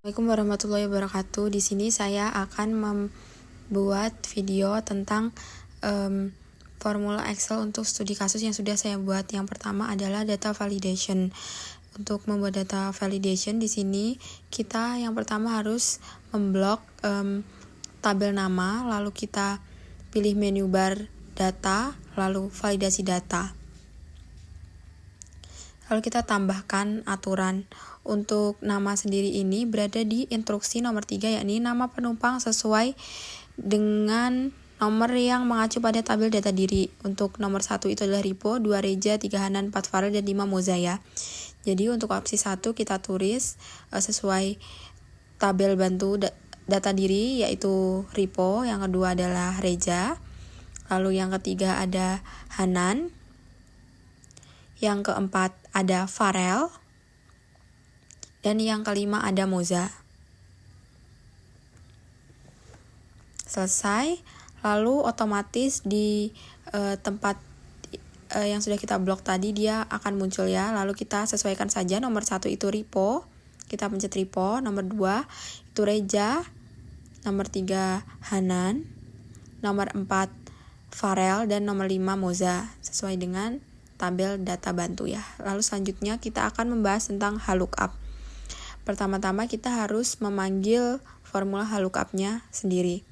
Assalamualaikum warahmatullahi wabarakatuh. Di sini saya akan membuat video tentang formula Excel untuk studi kasus yang sudah saya buat. Yang pertama adalah data validation. Untuk membuat data validation di sini kita yang pertama harus memblok tabel nama, lalu kita pilih menu bar data, lalu validasi data. Lalu kita tambahkan aturan. Untuk nama sendiri ini berada di instruksi nomor 3, yakni nama penumpang sesuai dengan nomor yang mengacu pada tabel data diri. Untuk nomor 1 itu adalah Ripo, 2 Reja, 3 Hanan, 4 Farel, dan 5 Mozaya. Jadi untuk opsi 1 kita tulis sesuai tabel bantu data diri, yaitu Ripo. Yang kedua adalah Reja. Lalu yang ketiga ada Hanan. Yang keempat ada Farel. Dan yang kelima ada Moza. Selesai. Lalu otomatis di tempat yang sudah kita blok tadi dia akan muncul ya. Lalu kita sesuaikan saja. Nomor 1 itu Ripo. Kita pencet Ripo. Nomor 2 itu Reja. Nomor 3 Hanan. Nomor 4 Farel. Dan nomor 5 Moza. Sesuai dengan tabel data bantu ya. Lalu selanjutnya kita akan membahas tentang VLOOKUP. Pertama-tama kita harus memanggil formula VLOOKUP-nya sendiri.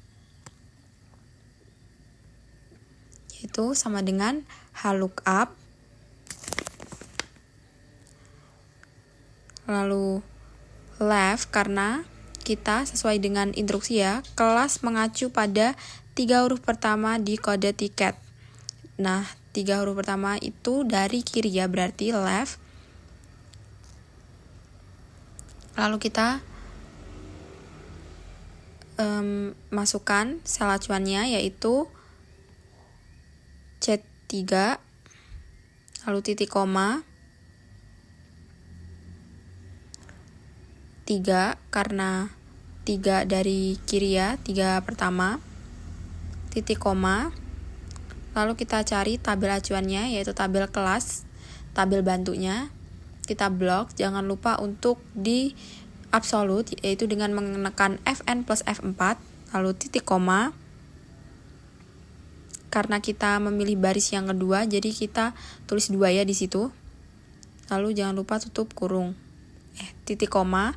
Yaitu sama dengan VLOOKUP. Lalu left karena kita sesuai dengan instruksi ya, kelas mengacu pada 3 huruf pertama di kode tiket. Nah, 3 huruf pertama itu dari kiri ya, berarti left. Lalu kita masukkan sel acuannya yaitu C3, lalu titik koma, 3 karena 3 dari kiri ya, 3 pertama, titik koma, lalu kita cari tabel acuannya yaitu tabel kelas, tabel bantunya. Kita blok, jangan lupa untuk di absolute, yaitu dengan menekan Fn plus F4, lalu titik koma. Karena kita memilih baris yang kedua, jadi kita tulis 2 ya di situ. Lalu jangan lupa tutup kurung. Titik koma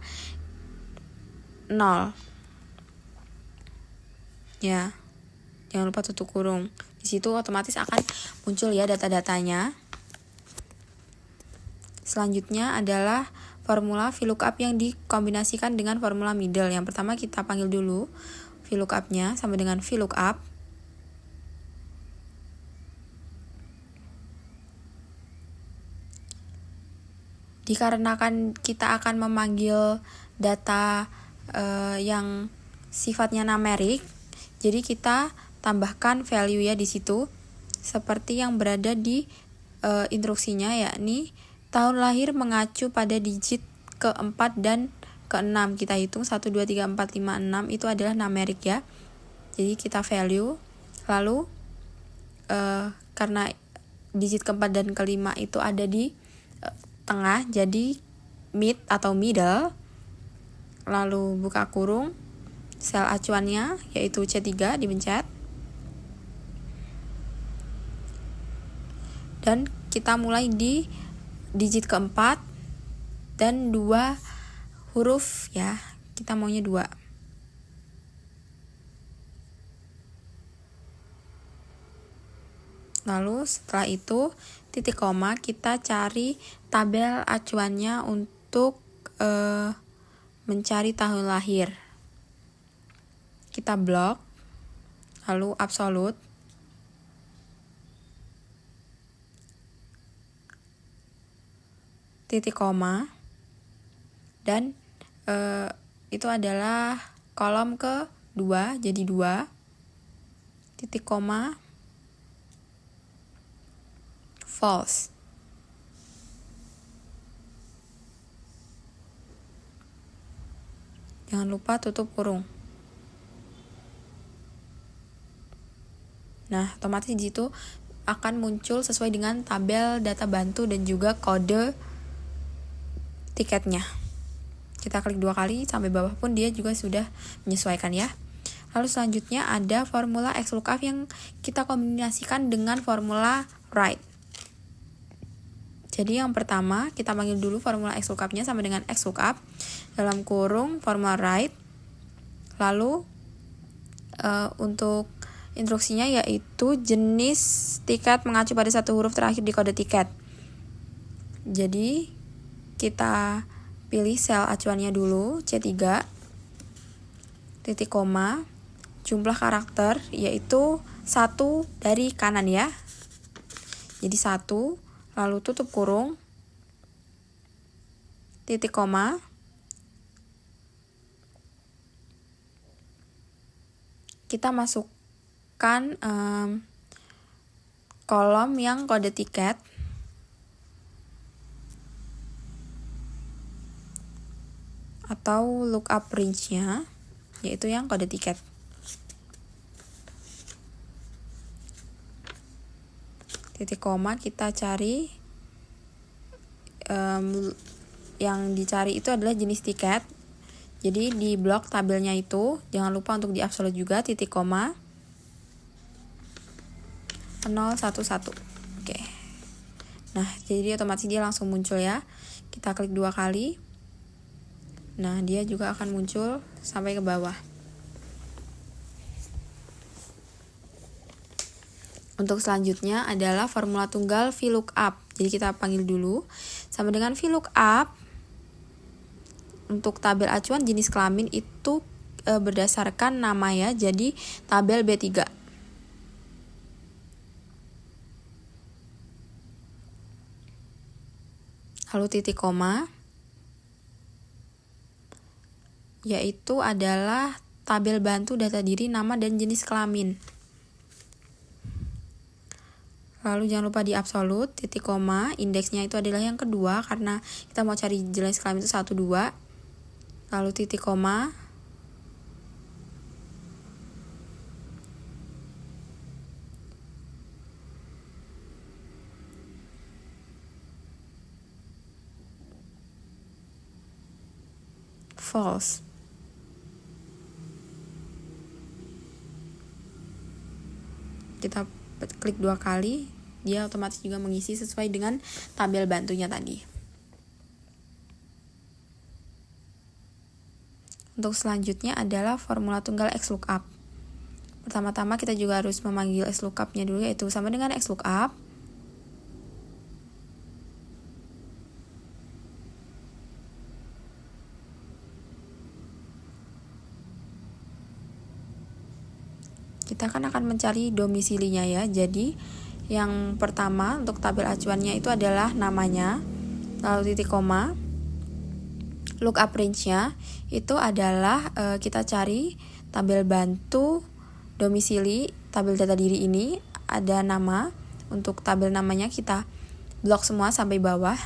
0. Ya. Jangan lupa tutup kurung. Di situ otomatis akan muncul ya data-datanya. Selanjutnya adalah formula VLOOKUP yang dikombinasikan dengan formula middle. Yang pertama kita panggil dulu VLOOKUP-nya sama dengan VLOOKUP. Dikarenakan kita akan memanggil data yang sifatnya numerik, jadi kita tambahkan value ya di situ seperti yang berada di instruksinya, yakni tahun lahir mengacu pada digit ke-4 dan ke-6. Kita hitung 1, 2, 3, 4, 5, 6 itu adalah numerik ya. Jadi kita value. Lalu karena digit ke-4 dan ke-5 itu ada di tengah, jadi mid atau middle. Lalu buka kurung, sel acuannya yaitu C3 dipencet. Dan kita mulai di digit keempat dan 2 huruf ya, kita maunya 2. Lalu setelah itu titik koma, kita cari tabel acuannya untuk mencari tahun lahir. Kita blok, lalu absolute, titik koma, dan itu adalah kolom ke-2, jadi 2, titik koma, false. Jangan lupa tutup kurung. Nah, otomatis di situ akan muncul sesuai dengan tabel data bantu dan juga kode tiketnya. Kita klik 2 kali sampai bawah pun dia juga sudah menyesuaikan ya. Lalu selanjutnya ada formula XLOOKUP yang kita kombinasikan dengan formula write. Jadi yang pertama kita panggil dulu formula XLOOKUP-nya sama dengan XLOOKUP dalam kurung formula write. Lalu untuk instruksinya yaitu jenis tiket mengacu pada satu huruf terakhir di kode tiket. Jadi kita pilih sel acuannya dulu C3, titik koma, jumlah karakter yaitu 1 dari kanan ya. Jadi 1, lalu tutup kurung, titik koma, kita masukkan kolom yang kode tiket. Atau lookup range-nya, yaitu yang kode tiket. Titik koma kita cari, yang dicari itu adalah jenis tiket. Jadi di blok tabelnya itu, jangan lupa untuk di absolute juga, titik koma, 011. Oke. Nah, jadi otomatis dia langsung muncul ya. Kita klik 2 kali. Nah, dia juga akan muncul sampai ke bawah. Untuk selanjutnya adalah formula tunggal VLOOKUP. Jadi kita panggil dulu sama dengan VLOOKUP. Untuk tabel acuan jenis kelamin itu berdasarkan nama ya. Jadi tabel B3. Lalu titik koma, yaitu adalah tabel bantu data diri, nama, dan jenis kelamin. Lalu jangan lupa di absolute, titik koma, indeksnya itu adalah yang kedua karena kita mau cari jenis kelamin itu 1, 2. Lalu titik koma, false. Kita klik 2 kali, dia otomatis juga mengisi sesuai dengan tabel bantunya tadi. Untuk selanjutnya adalah formula tunggal XLOOKUP. Pertama-tama kita juga harus memanggil XLOOKUP-nya dulu, yaitu sama dengan XLOOKUP. Kita akan mencari domisilinya ya. Jadi yang pertama untuk tabel acuannya itu adalah namanya, lalu titik koma, lookup range-nya itu adalah kita cari tabel bantu domisili tabel data diri ini ada nama. Untuk tabel namanya kita blok semua sampai bawah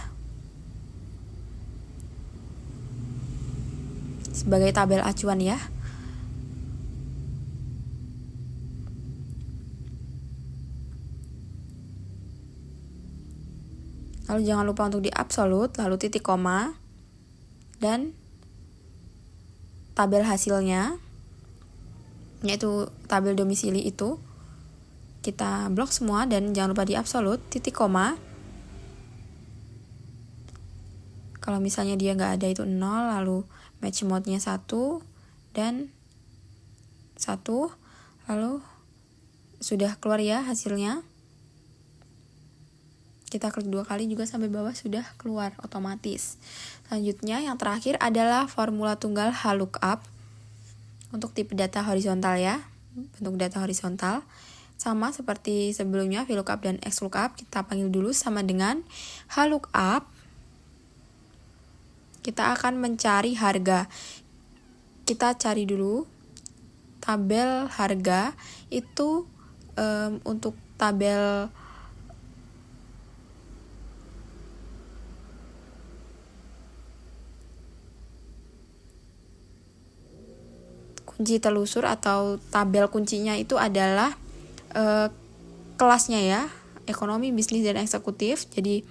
sebagai tabel acuan ya. Lalu jangan lupa untuk di absolute, lalu titik koma, dan tabel hasilnya, yaitu tabel domisili itu, kita blok semua dan jangan lupa di absolute, titik koma. Kalau misalnya dia nggak ada itu 0, lalu match mode-nya 1, dan 1, lalu sudah keluar ya hasilnya. Kita klik 2 kali juga sampai bawah sudah keluar otomatis. Selanjutnya yang terakhir adalah formula tunggal HLOOKUP untuk tipe data horizontal ya. Bentuk data horizontal sama seperti sebelumnya VLOOKUP dan XLOOKUP, kita panggil dulu sama dengan HLOOKUP. Kita akan mencari harga. Kita cari dulu tabel harga itu untuk tabel kunci telusur atau tabel kuncinya itu adalah kelasnya ya, ekonomi, bisnis, dan eksekutif. Jadi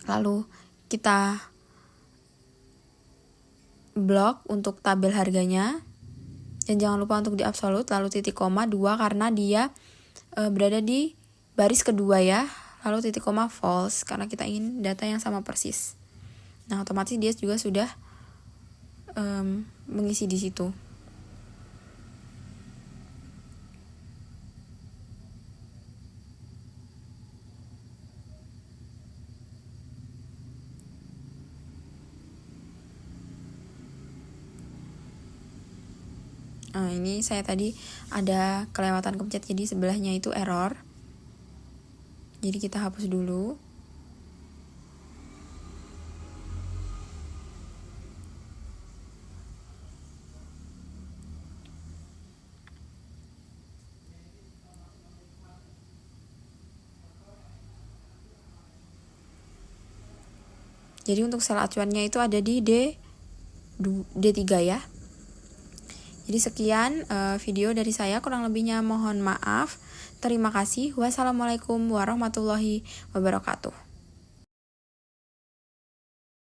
lalu kita blok untuk tabel harganya. Dan jangan lupa untuk di absolut, lalu titik koma 2 karena dia berada di baris kedua ya. Lalu titik koma false karena kita ingin data yang sama persis. Nah, otomatis dia juga sudah mengisi di situ. Nah, ini saya tadi ada kelewatan kepencet, jadi sebelahnya itu error. Jadi kita hapus dulu. Jadi untuk sel acuannya itu ada di D3 ya. Jadi sekian video dari saya, kurang lebihnya mohon maaf. Terima kasih. Wassalamualaikum warahmatullahi wabarakatuh.